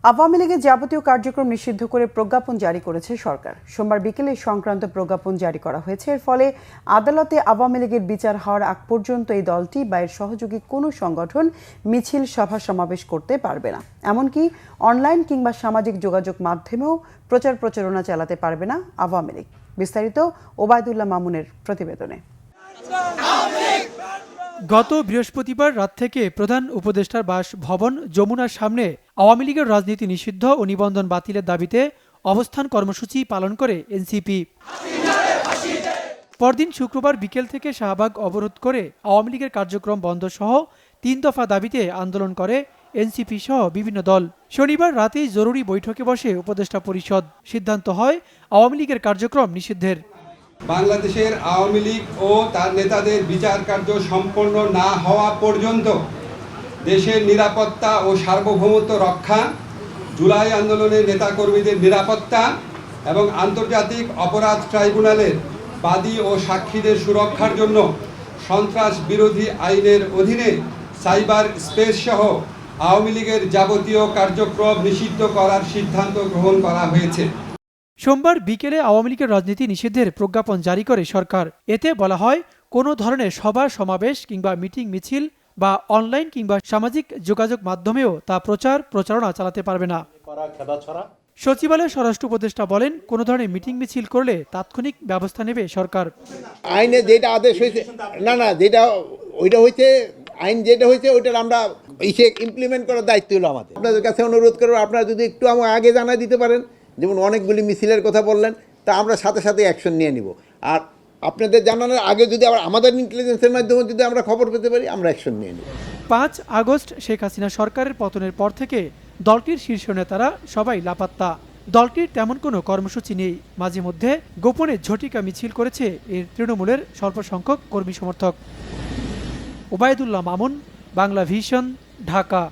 আওয়ামী লীগের যাবতীয় কার্যক্রম নিষিদ্ধ করে প্রজ্ঞাপন জারি করেছে সরকার। সোমবার বিকেলে সংক্রান্ত প্রজ্ঞাপন জারি করা হয়েছে। এর ফলে আদালতে আওয়ামী লীগের বিচার হওয়ার আগ পর্যন্ত এই দলটি বা এর সহযোগী কোনো সংগঠন মিছিল সভা সমাবেশ করতে পারবে না। এমনকি অনলাইন কিংবা সামাজিক যোগাযোগ মাধ্যমেও প্রচার প্রচারণা চালাতে পারবে না আওয়ামী লীগ। বিস্তারিত ওবায়দুল্লাহ মামুনের প্রতিবেদনে। গত বৃহস্পতিবার রাত থেকে প্রধান উপদেষ্টার বাসভবন যমুনার সামনে আওয়ামী লীগের রাজনীতি নিষিদ্ধ ও নিবন্ধন বাতিলের দাবিতে অবস্থান কর্মসূচি পালন করে এনসিপি। পরদিন শুক্রবার বিকেল থেকে শাহবাগ অবরোধ করে আওয়ামী লীগের কার্যক্রম বন্ধ সহ ৩ দফা দাবিতে আন্দোলন করে এনসিপি সহ বিভিন্ন দল। শনিবার রাতেই জরুরি বৈঠকে বসে উপদেষ্টা পরিষদ। সিদ্ধান্ত হয় আওয়ামী লীগের কার্যক্রম নিষিদ্ধের। বাংলাদেশের আওয়ামী লীগ ও তার নেতাদের বিচার কার্য সম্পন্ন না হওয়া পর্যন্ত দেশের নিরাপত্তা ও সার্বভৌমত্ব রক্ষা, জুলাই আন্দোলনের নেতাকর্মীদের নিরাপত্তা এবং আন্তর্জাতিক অপরাধ ট্রাইব্যুনালের বাদী ও সাক্ষীদের সুরক্ষার জন্য সন্ত্রাস বিরোধী আইনের অধীনে সাইবার স্পেস সহ আওয়ামী লীগের যাবতীয় কার্যক্রম নিষিদ্ধ করার সিদ্ধান্ত গ্রহণ করা হয়েছে। সোমবার বিকেলে আওয়ামী লীগের রাজনীতি নিষিদ্ধের প্রজ্ঞাপন জারি করে সরকার। এতে বলা হয়, কোনো ধরনের সভা সমাবেশ কিংবা মিটিং মিছিল বা অনলাইন কিংবা সামাজিক যোগাযোগ মাধ্যমেও তা প্রচারণা চালাতে পারবে না। সচিবালয়ের স্বরাষ্ট্র উপদেষ্টা বলেন, কোনো ধরনের মিটিং মিছিল করলে তাৎক্ষণিক ব্যবস্থা নেবে সরকার। আইনে যেটা আদেশ হয়েছে যেটা ওইটা হয়েছে, আইন যেটা হয়েছে ওইটার আমরা ইমপ্লিমেন্ট করার দায়িত্ব হলো আমাদের। আপনাদের কাছে অনুরোধ করবো, আপনারা যদি একটু আমাকে আগে জানাই দিতে পারেন, যেমন অনেকগুলি মিছিলের কথা বললেন, তা আমরা সাথে সাথে অ্যাকশন নিয়ে নিব। আর আপনাদের জানানোর আগে যদি আবার আমাদের ইন্টেলিজেন্সের মাধ্যমে যদি আমরা খবর পেতে পারি, আমরা অ্যাকশন নিয়ে নিব। ৫ আগস্ট শেখ হাসিনা সরকারের পতনের পর থেকে দলটির শীর্ষ নেতারা সবাই লাপাত্তা। দলটির তেমন কোনো কর্মসূচি নেই। মাঝে মধ্যে গোপনে ঝটিকা মিছিল করেছে এর তৃণমূলের স্বল্প সংখ্যক কর্মী সমর্থক। ওবায়দুল্লাহ মামুন, বাংলা ভিশন, ঢাকা।